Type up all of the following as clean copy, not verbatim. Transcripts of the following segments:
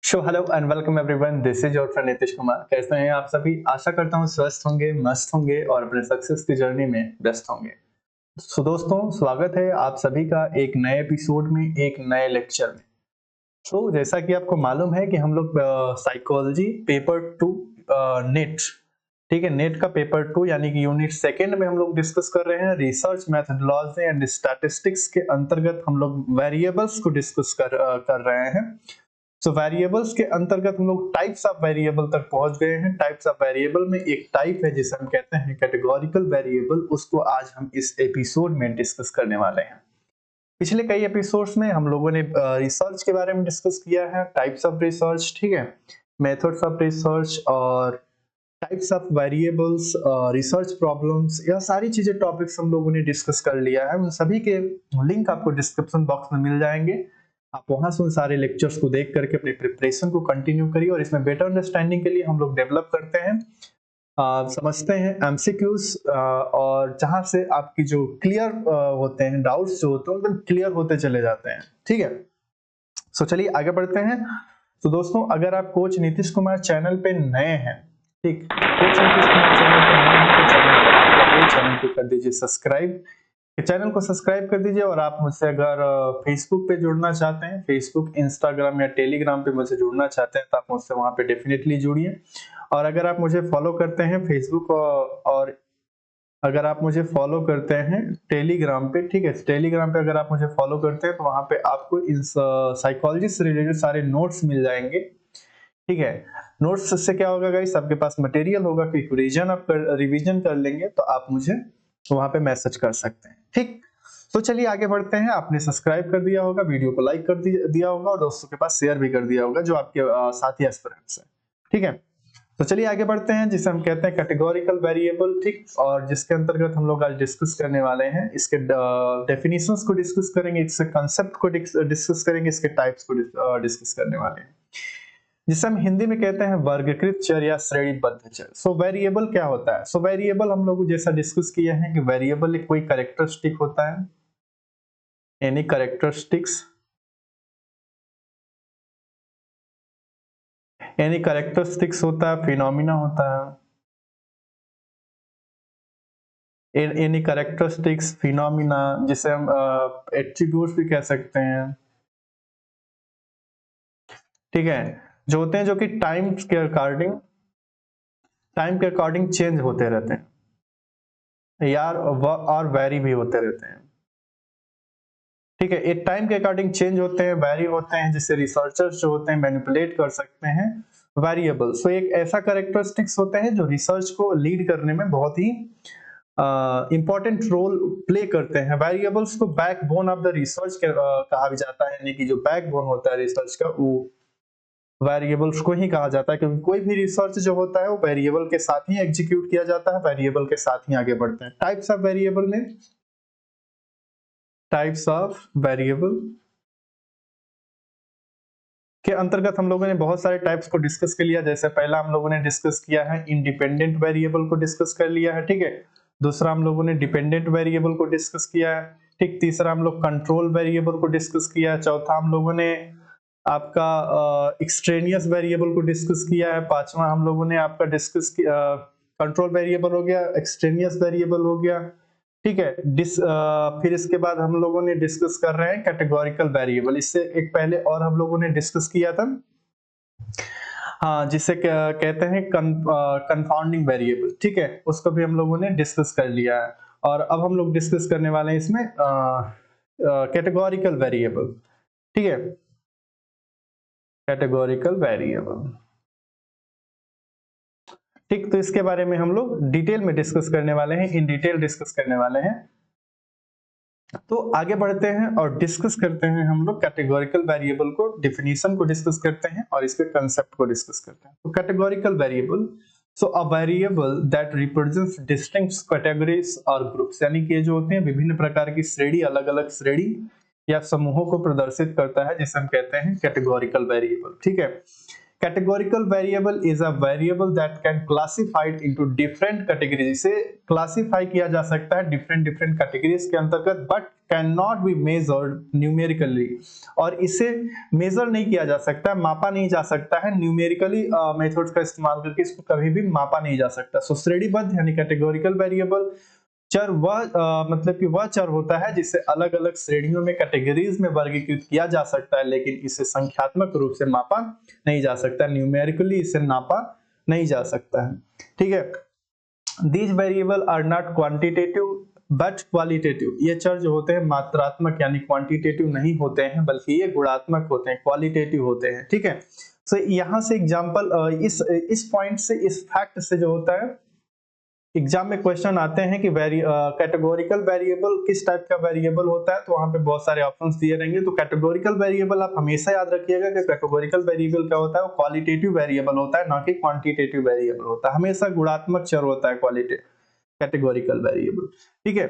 Hello and welcome everyone, this is your friend Nitish Kumar. कैसे हैं आप सभी? आशा करता हूँ स्वस्थ होंगे, मस्त होंगे और अपने सक्सेस की जर्नी में व्यस्त होंगे। दोस्तों, स्वागत है आप सभी का एक नए एपिसोड में, एक नए लेक्चर में। जैसा कि आपको मालूम है कि हम लोग साइकोलॉजी पेपर 2 नेट, ठीक है, नेट का पेपर 2 यानी कि यूनिट सेकंड में हम लोग डिस्कस कर रहे हैं। रिसर्च मेथोडोलॉजी एंड स्टैटिस्टिक्स के अंतर्गत हम लोग वेरिएबल्स को डिस्कस कर रहे हैं। वेरिएबल्स के अंतर्गत हम लोग टाइप्स ऑफ वेरिएबल तक पहुंच गए हैं। टाइप्स ऑफ वेरिएबल में एक टाइप है जिसे हम कहते हैं कैटेगोरिकल वेरिएबल। उसको आज हम इस एपिसोड में डिस्कस करने वाले हैं। पिछले कई एपिसोड्स में हम लोगों ने रिसर्च के बारे में डिस्कस किया है, टाइप्स ऑफ रिसर्च, ठीक है, मेथड्स ऑफ रिसर्च और types of variables, research problems, यह सारी चीजें टॉपिक्स हम लोगों ने डिस्कस कर लिया है। उन सभी के लिंक आपको डिस्क्रिप्शन बॉक्स में मिल जाएंगे। आप वहां से उन सारे लेक्चर्स को देख करके अपने प्रिपरेशन को कंटिन्यू करिए। और इसमें बेटर अंडरस्टैंडिंग के लिए हम लोग डेवलप करते हैं, समझते हैं एमसीक्यूज, और जहां से आपकी जो क्लियर होते हैं, डाउट्स जो होते हैं एकदम क्लियर होते चले जाते हैं, ठीक है। चलिए आगे बढ़ते हैं। तो दोस्तों, अगर आप कोच नीतीश कुमार चैनल पे नए हैं, ठीक, कोच नीतीश कुमार चैनल पे नए हैं तो चैनल को कर दीजिए सब्सक्राइब। चैनल को सब्सक्राइब कर दीजिए। और आप मुझसे अगर फेसबुक पे जुड़ना चाहते हैं, फेसबुक, इंस्टाग्राम या टेलीग्राम पे मुझसे जुड़ना चाहते हैं, तो आप मुझसे वहां पे डेफिनेटली जुड़िए। और अगर आप मुझे फॉलो करते हैं फेसबुक और अगर आप मुझे फॉलो करते हैं टेलीग्राम पे, ठीक है, टेलीग्राम पे अगर आप मुझे फॉलो करते हैं तो वहां पे आपको इन साइकोलॉजी से रिलेटेड सारे नोट्स मिल जाएंगे, ठीक है। नोट्स से क्या होगा गाइस, आपके पास मटेरियल होगा कि रिवीजन कर लेंगे तो आप मुझे वहां पे मैसेज कर सकते हैं, ठीक। तो चलिए आगे बढ़ते हैं। आपने सब्सक्राइब कर दिया होगा, वीडियो को लाइक कर दिया होगा और दोस्तों के पास शेयर भी कर दिया होगा जो आपके साथी एस्पिरेंट्स हैं, ठीक है। तो चलिए आगे बढ़ते हैं, जिसे हम कहते हैं कैटेगोरिकल वेरिएबल, ठीक, और जिसके अंतर्गत हम लोग आज डिस्कस करने वाले हैं। इसके डेफिनेशंस को डिस्कस करेंगे, इसके कंसेप्ट को डिस्कस करेंगे, इसके टाइप्स को डिस्कस करने वाले हैं, जिसे हम हिंदी में कहते हैं वर्गीकृत चर या श्रेणीबद्ध चर। वेरिएबल क्या होता है? वेरिएबल हम लोग जैसा डिस्कस किया है कि वेरिएबल एक कोई कैरेक्टरिस्टिक होता है, एनी कैरेक्टरिस्टिक्स, होता है, फिनोमिना होता है, एनी कैरेक्टरिस्टिक्स, फिनोमिना, जिसे हम एट्रीब्यूट्स भी कह सकते हैं, ठीक है, जो होते हैं, जो कि टाइम के अकॉर्डिंग चेंज होते रहते हैं या और वेरी भी होते रहते हैं, ठीक है। एक टाइम के अकॉर्डिंग चेंज होते हैं, वेरी होते हैं, जिससे रिसर्चर्स जो होते हैं मैनिपुलेट कर सकते हैं वेरिएबल। एक ऐसा कैरेक्टरिस्टिक्स होते हैं जो रिसर्च को लीड करने में बहुत ही इंपॉर्टेंट रोल प्ले करते हैं। वेरिएबल्स को बैकबोन ऑफ द रिसर्च कहा भी जाता है, यानी कि जो बैकबोन होता है रिसर्च का, वो वेरिएबल्स को ही कहा जाता है, क्योंकि कोई भी रिसर्च जो होता है वो वेरिएबल के साथ ही एग्जीक्यूट किया जाता है, वेरिएबल के साथ ही आगे बढ़ते हैं। टाइप्स ऑफ वेरिएबल में, टाइप्स ऑफ वेरिएबल के अंतर्गत हम लोगों ने बहुत सारे टाइप्स को डिस्कस कर लिया। जैसे पहला हम लोगों ने डिस्कस किया है इंडिपेंडेंट वेरिएबल को डिस्कस कर लिया है, ठीक है। दूसरा हम लोगों ने डिपेंडेंट वेरिएबल को डिस्कस किया है, ठीक। तीसरा हम लोग कंट्रोल वेरिएबल को डिस्कस किया है। चौथा हम लोगों ने आपका एक्सट्रेनियस वेरिएबल को डिस्कस किया है। पांचवा हम लोगों ने आपका डिस्कस किया, कंट्रोल वेरिएबल हो गया, एक्सट्रेनियस वेरिएबल हो गया, ठीक है। फिर इसके बाद हम लोगों ने डिस्कस कर रहे हैं कैटेगोरिकल वेरिएबल। इससे एक पहले और हम लोगों ने डिस्कस किया था, हाँ, जिसे कहते हैं कंफाउंडिंग वेरिएबल, ठीक है, उसको भी हम लोगों ने डिस्कस कर लिया है। और अब हम लोग डिस्कस करने वाले हैं इसमें कैटेगोरिकल वेरिएबल, ठीक है, कैटेगोरिकल वेरिएबल, ठीक। तो इसके बारे में हम लोग डिटेल में डिस्कस करने वाले हैं, इन डिटेल डिस्कस करने वाले हैं। तो आगे बढ़ते हैं और डिस्कस करते हैं हम लोग कैटेगोरिकल वेरिएबल को, डेफिनेशन को डिस्कस करते हैं और इसके कंसेप्ट को डिस्कस करते हैं। तो categorical variable, a variable that represents distinct categories और ग्रुप्स, यानी कि ये जो होते हैं विभिन्न प्रकार की श्रेणी, अलग अलग श्रेणी या समूहों को प्रदर्शित करता है, जिसे हम कहते हैं कैटेगोरिकल वेरिएबल, ठीक है। Categorical variable is a variable that can classified into different categories। इसे क्लासिफाई किया जा सकता है डिफरेंट कैटेगरीज के अंतर्गत, but can not be measured numerically, और इसे मेजर नहीं किया जा सकता, मापा नहीं जा सकता है न्यूमेरिकली मेथड्स का इस्तेमाल करके, इसको कभी भी मापा नहीं जा सकता। सो श्रेणीबद्ध यानी कैटेगोरिकल वेरिएबल चर वह मतलब कि वह चर होता है जिसे अलग अलग श्रेणियों में कैटेगरीज में वर्गीकृत किया जा सकता है, लेकिन इसे संख्यात्मक रूप से मापा नहीं जा सकता, न्यूमेरिकली इसे नापा नहीं जा सकता है। ठीक है, These variable are not quantitative but qualitative। ये चर जो होते हैं मात्रात्मक यानी क्वांटिटेटिव नहीं होते हैं, बल्कि ये गुणात्मक होते हैं, क्वालिटेटिव होते हैं। ठीक है, सो यहाँ से एग्जांपल इस पॉइंट से, इस फैक्ट से जो होता है, एग्जाम में क्वेश्चन आते हैं कि कैटेगोरिकल वेरिएबल किस टाइप का वेरिएबल होता है, तो वहां पे बहुत सारे ऑप्शंस दिए रहेंगे। तो कैटेगोरिकल वेरिएबल आप हमेशा याद रखिएगा कि कैटेगोरिकल वेरिएबल क्या होता है, वो क्वालिटेटिव वेरिएबल होता है, ना कि क्वांटिटेटिव वेरिएबल होता है। हमेशा गुणात्मक चर होता है कैटेगोरिकल वेरिएबल। ठीक है,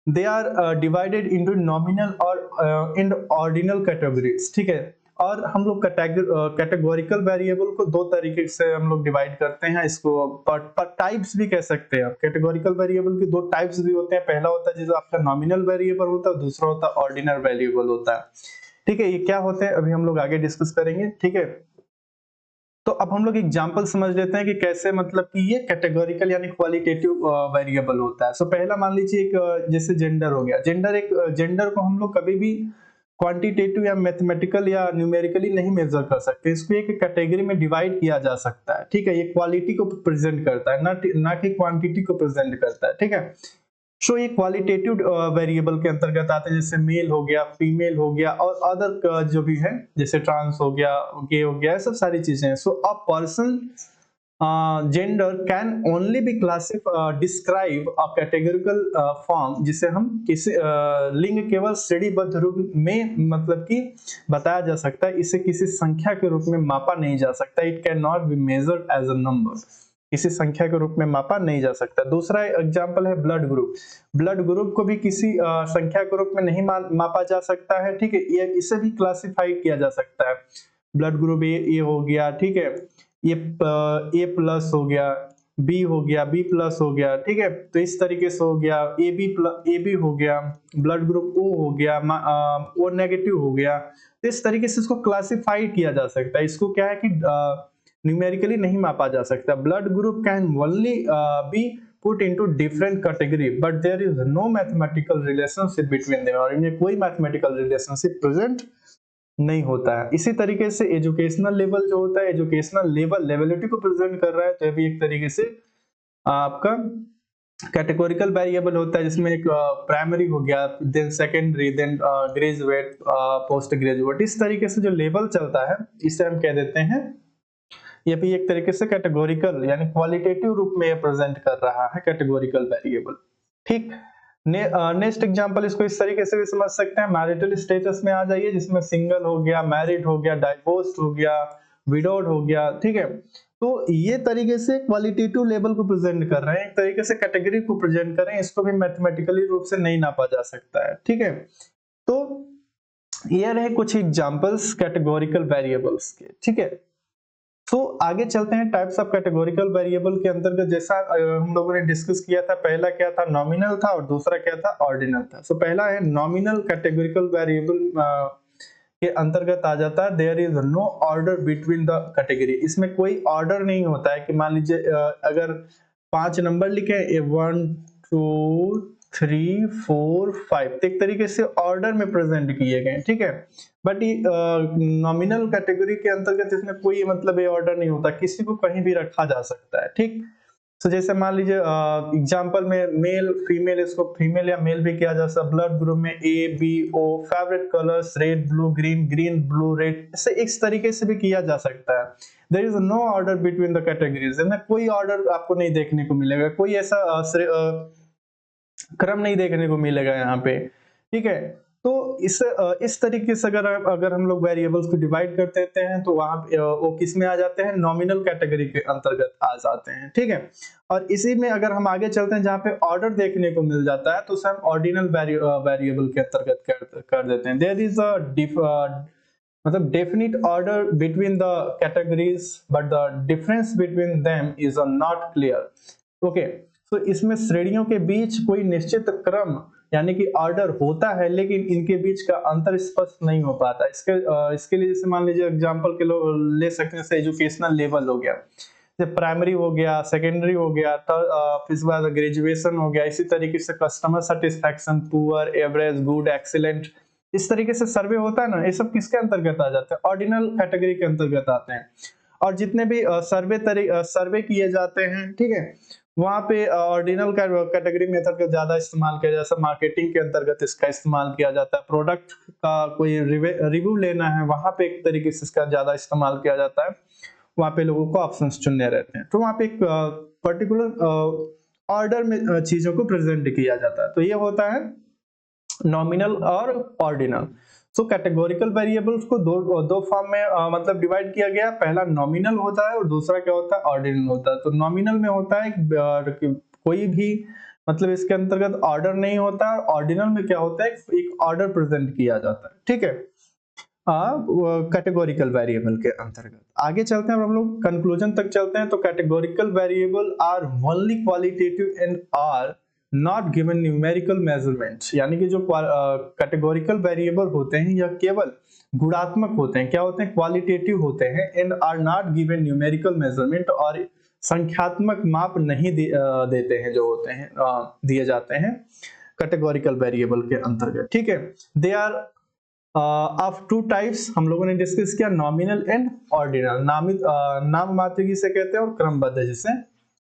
they are divided into nominal और इन ऑर्डिनल कैटेगरीज। ठीक है, और हम लोग कैटेगोरिकल वेरिएबल को दो तरीके से हम लोग डिवाइड करते हैं, इसको टाइप्स भी कह सकते हैं। कैटेगोरिकल वेरिएबल के दो टाइप्स भी होते हैं, पहला होता है जो आपका नॉमिनल वेरिएबल होता है, दूसरा होता है ऑर्डिनल वेरिएबल होता है। ठीक है, ये क्या होते हैं अभी हम लोग आगे डिस्कस करेंगे। ठीक है, तो अब हम लोग एग्जांपल समझ लेते हैं कि कैसे मतलब कि ये कैटेगोरिकल यानी क्वालिटेटिव वेरिएबल होता है। सो पहला मान लीजिए एक जैसे जेंडर हो गया। जेंडर को हम लोग कभी भी क्वांटिटेटिव या मैथमेटिकल या न्यूमेरिकली नहीं मेजर कर सकते, इसको एक कैटेगरी में डिवाइड किया जा सकता है। ठीक है, ये क्वालिटी को प्रेजेंट करता है, ना कि क्वांटिटी को प्रेजेंट करता है। ठीक है, सो ये क्वालिटेटिव वेरिएबल के अंतर्गत आते हैं, जैसे मेल हो गया, फीमेल हो गया, और अदर जो भी है जैसे ट्रांस हो गया, गे हो गया, सब सारी चीजें हैं। So a person gender can only be describe a categorical form, जिसे हम किसी लिंग केवल श्रेणीबद्ध रूप में मतलब कि बताया जा सकता है, इसे किसी संख्या के रूप में मापा नहीं जा सकता। It can not be measured as a number, किसी संख्या के रूप में मापा नहीं जा सकता। दूसरा एग्जांपल है ब्लड ग्रुप। ब्लड ग्रुप को भी किसी संख्या के रूप में नहीं मापा जा सकता है। ठीक है, ये इसे भी क्लासिफाई किया जा सकता है। ब्लड ग्रुप ए हो गया, ठीक है, ये ए प्लस हो गया, बी हो गया, बी प्लस हो गया। ठीक है, तो इस तरीके से हो गया, ए बी हो गया, ब्लड ग्रुप ओ हो गया, ओ नेगेटिव हो गया। तो इस तरीके से इसको क्लासिफाई किया जा सकता है। इसको क्या है कि न्यूमेरिकली नहीं मापा जा सकता। Blood group can only be put into different category but there is no mathematical relationship between them, और इनमें कोई mathematical relationship present नहीं होता है। इसी तरीके से एजुकेशनल लेवल जो होता है, एजुकेशनल लेवलिटी को प्रेजेंट कर रहा है, तो ये भी एक तरीके से आपका कैटेगोरिकल वेरिएबल होता है, जिसमें एक प्राइमरी हो गया, then secondary, then graduate, post graduate. इस तरीके से जो लेवल चलता है इसे हम कह देते हैं, ये भी एक तरीके से कैटेगोरिकल यानी क्वालिटेटिव रूप में प्रेजेंट कर रहा है कैटेगोरिकल वेरिएबल। ठीक, नेक्स्ट एग्जांपल इसको इस तरीके से भी समझ सकते हैं। मैरिटल स्टेटस में आ जाइए, जिसमें सिंगल हो गया, मैरिड हो गया, डाइवोर्स्ड हो गया, विडोड हो गया। ठीक है, तो ये तरीके से क्वालिटेटिव लेवल को प्रेजेंट कर रहे हैं, एक तरीके से कैटेगरी को प्रेजेंट कर रहे हैं, इसको भी मैथमेटिकली रूप से नहीं नापा जा सकता है। ठीक है, तो ये रहे कुछ एग्जांपल्स कैटेगोरिकल वेरिएबल्स के। ठीक है, तो आगे चलते हैं टाइप्स ऑफ कैटेगोरिकल वेरिएबल के अंतर्गत। जैसा हम लोगों ने डिस्कस किया था, पहला क्या था, नॉमिनल था, और दूसरा क्या था, ऑर्डिनल था। सो पहला है नॉमिनल कैटेगोरिकल वेरिएबल के अंतर्गत आ जाता है, there is no order between the category. इसमें कोई ऑर्डर नहीं होता है कि मान लीजिए अगर 5 नंबर लिखे 1 2 3 4 5, एक तरीके से ऑर्डर में प्रेजेंट किए गए। ठीक है, बट नॉमिनल कैटेगरी के अंतर्गत इसमें कोई मतलब ये ऑर्डर नहीं होता, किसी को कहीं भी रखा जा सकता है। ठीक, तो जैसे मान लीजिए एग्जांपल में मेल फीमेल, इसको फीमेल या मेल भी किया जा सकता है। ब्लड ग्रुप में A B O, favourite colours red blue green, green blue red, ऐसे इस तरीके से भी किया जा सकता है। There is no order between the categories, इसमें कोई ऑर्डर आपको नहीं देखने को मिलेगा, कोई ऐसा क्रम नहीं देखने को मिलेगा यहाँ पे। ठीक है, तो इस तरीके से अगर हम लोग वेरिएबल्स को डिवाइड कर देते हैं, तो वहां वो किस में आ जाते हैं, नॉमिनल कैटेगरी के अंतर्गत आ जाते हैं। ठीक है, और इसी में अगर हम आगे चलते हैं, जहाँ पे ऑर्डर देखने को मिल जाता है, तो उसे हम ऑर्डिनल वेरिएबल के अंतर्गत कर देते हैं। देयर इज अ मतलब definite order between the categories but the difference between them is not clear. Okay, तो इसमें श्रेणियों के बीच कोई निश्चित क्रम यानी कि ऑर्डर होता है लेकिन इनके बीच का अंतर स्पष्ट नहीं हो पाता। इसके लिए जैसे मान लीजिए एग्जांपल के ले सकते हैं, जैसे एजुकेशनल लेवल हो गया, जैसे प्राइमरी हो गया, सेकेंडरी हो गया, फिर इसके बाद ग्रेजुएशन हो गया, इसी तरीके से customer satisfaction, poor, average, good, excellent, इस तरीके से सर्वे होता है ना, ये सब किसके अंतर्गत आ जाते हैं? ऑर्डिनल कैटेगरी के अंतर्गत आते हैं। और जितने भी सर्वे किए जाते हैं, ठीक है, वहां पे ऑर्डिनल कैटेगरी मेथड का ज्यादा इस्तेमाल किया जाता है। मार्केटिंग के अंतर्गत इसका इस्तेमाल किया जाता है, प्रोडक्ट का कोई रिव्यू लेना है, वहां पे एक तरीके से इसका ज्यादा इस्तेमाल किया जाता है, वहां पे लोगों को ऑप्शंस चुनने रहते हैं। तो वहां पे एक पर्टिकुलर ऑर्डर में चीजों को प्रेजेंट किया जाता है। तो ये होता है नॉमिनल और ऑर्डिनल। सो कैटेगोरिकल वेरिएबल्स को दो फॉर्म में मतलब डिवाइड किया गया। पहला नॉमिनल होता है और दूसरा क्या होता है? ऑर्डिनल होता है। तो नॉमिनल में होता है कोई भी मतलब इसके अंतर्गत ऑर्डर नहीं होता, और ऑर्डिनल में क्या होता है? एक ऑर्डर प्रेजेंट किया जाता है, ठीक है, कैटेगोरिकल वेरिएबल के अंतर्गत। आगे चलते हैं, हम लोग कंक्लूजन तक चलते हैं। तो categorical variable are only qualitative and are not given numerical measurement, यानी कि जो कैटेगोरिकल वेरिएबल होते हैं यह केवल गुणात्मक होते हैं। क्या होते हैं? क्वालिटेटिव होते हैं। And are not given numerical measurement, और संख्यात्मक माप नहीं देते हैं, जो होते हैं दिए जाते हैं कैटेगोरिकल वेरिएबल के अंतर्गत, ठीक है। They are of two types हम लोगों ने डिस्कस किया, नॉमिनल एंड ऑर्डिनल। नाम मात्र जिसे कहते हैं और क्रमबद्ध जिसे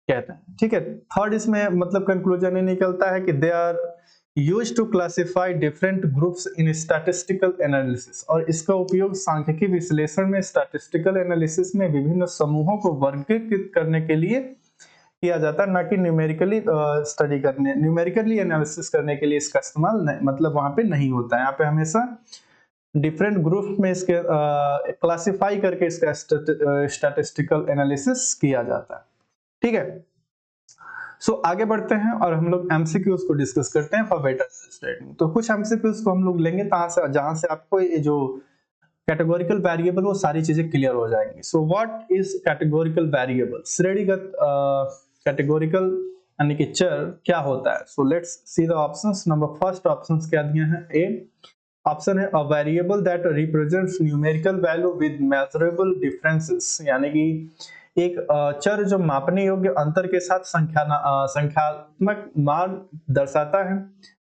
कहते हैं, ठीक है। थर्ड इसमें मतलब कंक्लूजन ये निकलता है कि they are used to classify different groups in statistical analysis, और इसका उपयोग सांख्यिकी विश्लेषण में स्टैटिस्टिकल एनालिसिस में विभिन्न समूहों को वर्गीकृत करने के लिए किया जाता है, ना कि न्यूमेरिकली एनालिसिस करने के लिए इसका इस्तेमाल मतलब वहां पे नहीं होता है। यहाँ पे हमेशा डिफरेंट ग्रुप में इसके क्लासिफाई करके इसका स्टैटिस्टिकल एनालिसिस किया जाता है, ठीक है। सो आगे बढ़ते हैं और हम लोग एमसीक्यूज को डिस्कस करते हैं फॉर बेटर अंडरस्टैंडिंग। तो कुछ एमसीक्यूज को हम लोग लेंगे जहां से आपको ये जो कैटेगोरिकल वेरिएबल वो सारी चीजें क्लियर हो जाएंगी। So what is categorical variable? श्रेणीगत कैटेगोरिकल यानी कि चर क्या होता है? So let's see the options. Number first options क्या दिए हैं? ए ऑप्शन है a variable that represents numerical value with measurable differences, यानी कि एक चर जो मापने योग्य अंतर के साथ संख्यात्मक मान दर्शाता है।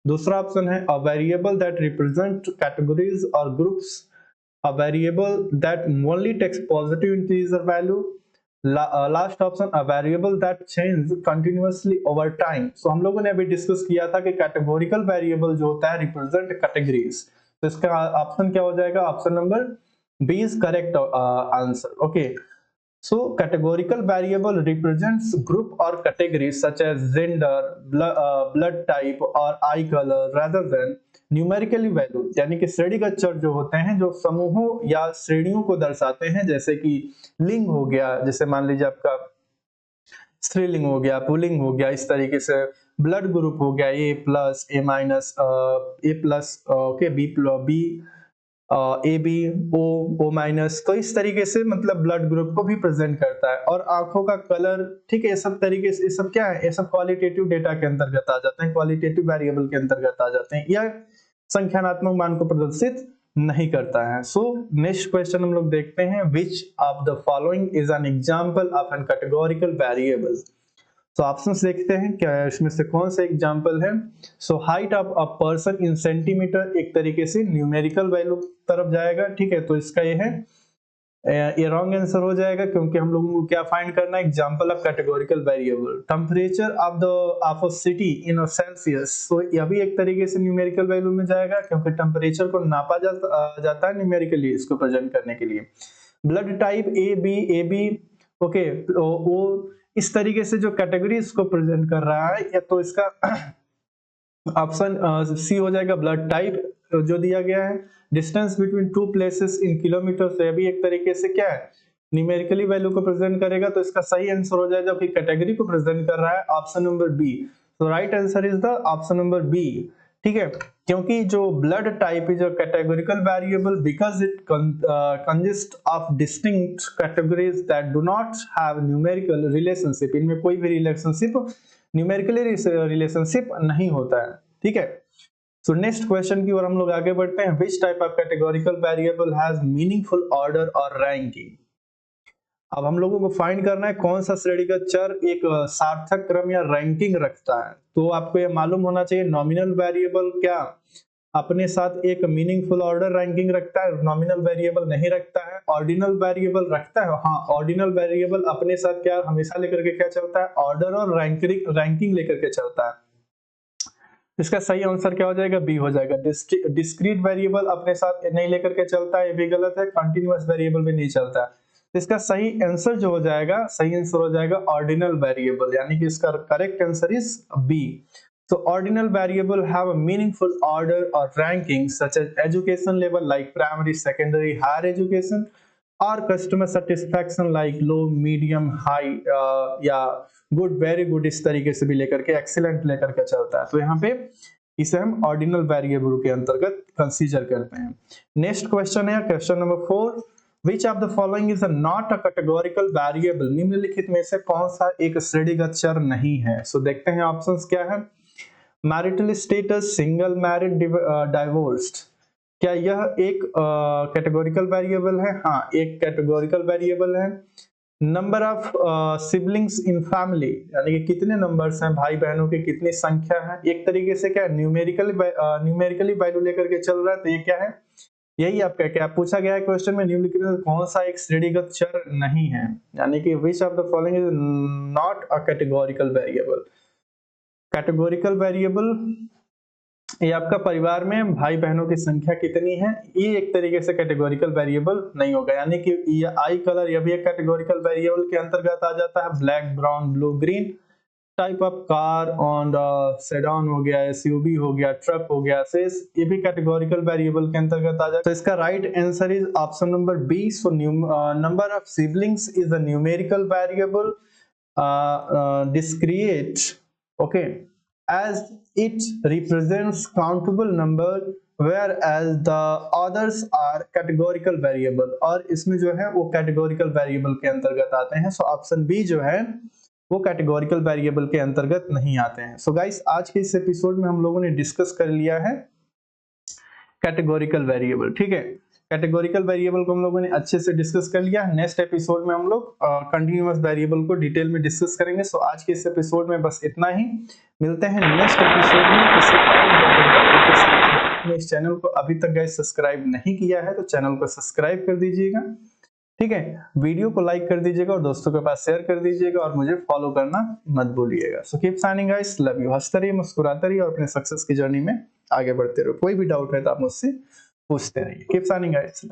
दूसरा ऑप्शन है a variable that represent categories और groups, a variable that only takes positive integer value. Last option a variable that change continuously over time. So हम लोगों ने अभी डिस्कस किया था कि कैटेगोरिकल वेरिएबल जो होता है रिप्रेजेंट कैटेगरीज, तो इसका ऑप्शन क्या हो जाएगा? Option number B is correct answer, okay. So categorical variable represents group or categories such as gender, blood type or eye color rather than numerically value, यानी कि श्रेणीगत चर जो होते हैं जो समूहों या श्रेणियों को दर्शाते हैं, जैसे कि लिंग हो गया, जैसे मान लीजिए आपका स्त्रीलिंग हो गया, पुल्लिंग हो गया, इस तरीके से ब्लड ग्रुप हो गया A plus, A minus, A plus, okay, B B, A B, O minus, तो इस तरीके से मतलब ब्लड ग्रुप को भी प्रेजेंट करता है। और आंखों का कलर, ठीक है, ये सब तरीके से, ये सब क्या है? ये सब क्वालिटेटिव डेटा के अंतर्गत आ जाते हैं, क्वालिटेटिव वेरिएबल के अंतर्गत आ जाते हैं, या संख्यात्मक मान को प्रदर्शित नहीं करता है। सो नेक्स्ट क्वेश्चन हम लोग देखते हैं, which of the following is an example of an categorical variable. तो ऑप्शंस देखते हैं क्या है इसमें से कौन सा एग्जांपल है। So height of a person in centimetre एक तरीके से न्यूमेरिकल वैल्यू तरफ जाएगा, ठीक है, तो इसका ये है, ये रॉन्ग आंसर हो जाएगा, क्योंकि हम लोगों को क्या फाइंड करना है? Example of categorical variable. Temperature of a city in Celsius, तो यह भी एक तरीके से न्यूमेरिकल वैल्यू में जाएगा, क्योंकि टेंपरेचर को नापा जाता है न्यूमेरिकली इसको प्रेजेंट करने के लिए। Blood type A B, okay, वो इस तरीके से जो कैटेगरीज को प्रेजेंट कर रहा है, या तो इसका ऑप्शन सी हो जाएगा, ब्लड टाइप जो दिया गया है। Distance between two places in kilometre, से भी एक तरीके से क्या है? न्यूमेरिकली वैल्यू को प्रेजेंट करेगा, तो इसका सही आंसर हो जाएगा, जबकि कैटेगरी को प्रेजेंट कर रहा है ऑप्शन नंबर बी। तो right answer is the option number B, ठीक है, क्योंकि जो blood type is a categorical variable because it consist of distinct categories that do not have numerical relationship, इनमें कोई भी रिलेशनशिप न्यूमेरिकली रिलेशनशिप नहीं होता है, ठीक है। सो नेक्स्ट क्वेश्चन की ओर हम लोग आगे बढ़ते हैं। Which type of categorical variable has meaningful order और रैंकिंग। अब हम लोगों को फाइंड करना है कौन सा श्रेणीगत चर एक सार्थक क्रम या रैंकिंग रखता है। तो आपको ये मालूम होना चाहिए नॉमिनल वेरिएबल क्या अपने साथ एक मीनिंगफुल ऑर्डर रैंकिंग रखता है, नॉमिनल वेरिएबल नहीं रखता है। ऑर्डिनल वेरिएबल रखता है, हाँ ऑर्डिनल वेरिएबल अपने साथ क्या हमेशा लेकर के क्या चलता है, ऑर्डर और रैंकिंग लेकर के चलता है। इसका सही आंसर क्या हो जाएगा, बी हो जाएगा। डिस्क्रीट वेरिएबल अपने साथ नहीं लेकर के चलता है, ये भी गलत है। कंटीन्यूअस वेरिएबल भी नहीं चलता है। इसका सही आंसर जो हो जाएगा, सही आंसर हो जाएगा ऑर्डिनल वेरिएबल, यानी कि इसका correct answer is B. So ordinal variable have a meaningful order or ranking such as education level like primary, secondary, higher education or customer satisfaction like low, medium, high या good, very good इस तरीके से भी लेकर के excellent लेकर के चलता है। तो यहाँ पे इसे हम ऑर्डिनल वेरिएबल के अंतर्गत कंसीडर करते हैं। नेक्स्ट क्वेश्चन है question number 4। Which of the following is not a categorical variable? निम्नलिखित में से कौन सा एक श्रेणीगत चर नहीं है। सो देखते हैं ऑप्शंस क्या है। Marital status, single, married, divorced, क्या यह एक कैटेगोरिकल वेरिएबल है? हाँ, एक कैटेगोरिकल वेरिएबल है। Number of siblings in family, यानी कि कितने नंबर्स हैं भाई बहनों की, कितनी संख्या है, एक तरीके से क्या न्यूमेरिकली वैल्यू लेकर के चल रहा है। तो ये क्या है, यही आपका क्या पूछा गया है क्वेश्चन में, निम्नलिखित में कौन सा एक श्रेणीगत चर नहीं है, यानी कि विच of the following is not a categorical variable. Categorical variable ये आपका परिवार में भाई बहनों की संख्या कितनी है, ये एक तरीके से कैटेगोरिकल वेरिएबल नहीं होगा। यानी कि ये आई कलर, यह भी एक कैटेगोरिकल वेरिएबल के अंतर्गत आ जाता है। Black, brown, blue, green, type of car और सेडान हो गया, एसयूवी हो गया, ट्रक हो गया, सेस, ये भी कैटेगोरिकल वेरिएबल के अंतर्गत आ जाता है। तो इसका right answer is option number B. So number of siblings is a numerical variable, discrete, okay, as it represents countable number whereas the others are categorical variable, और इसमें जो है वो कैटेगोरिकल वेरिएबल के अंतर्गत आते हैं। सो ऑप्शन बी जो है वो कैटेगोरिकल वेरिएबल के अंतर्गत नहीं आते हैं। सो गाइस, आज के इस एपिसोड में हम लोगों ने डिस्कस कर लिया है कैटेगोरिकल वेरिएबल। ठीक है, कैटेगोरिकल वेरिएबल को हम लोगों ने अच्छे से डिस्कस कर लिया। नेक्स्ट एपिसोड में हम लोग कंटीन्यूअस वेरिएबल को डिटेल में डिस्कस करेंगे। सो आज के इस एपिसोड में बस इतना ही, मिलते हैं नेक्स्ट एपिसोड में। इस चैनल को अभी तक गाइस सब्सक्राइब नहीं किया है तो चैनल को सब्सक्राइब कर दीजिएगा। ठीक है, वीडियो को लाइक कर दीजिएगा और दोस्तों के पास शेयर कर दीजिएगा और मुझे फॉलो करना मत भूलिएगा। So keep signing guys, love you. हंसते रहिए, मुस्कुराते रहिए और अपने सक्सेस की जर्नी में आगे बढ़ते रहो। कोई भी डाउट है तो आप मुझसे पूछते रहिए। Keep signing guys.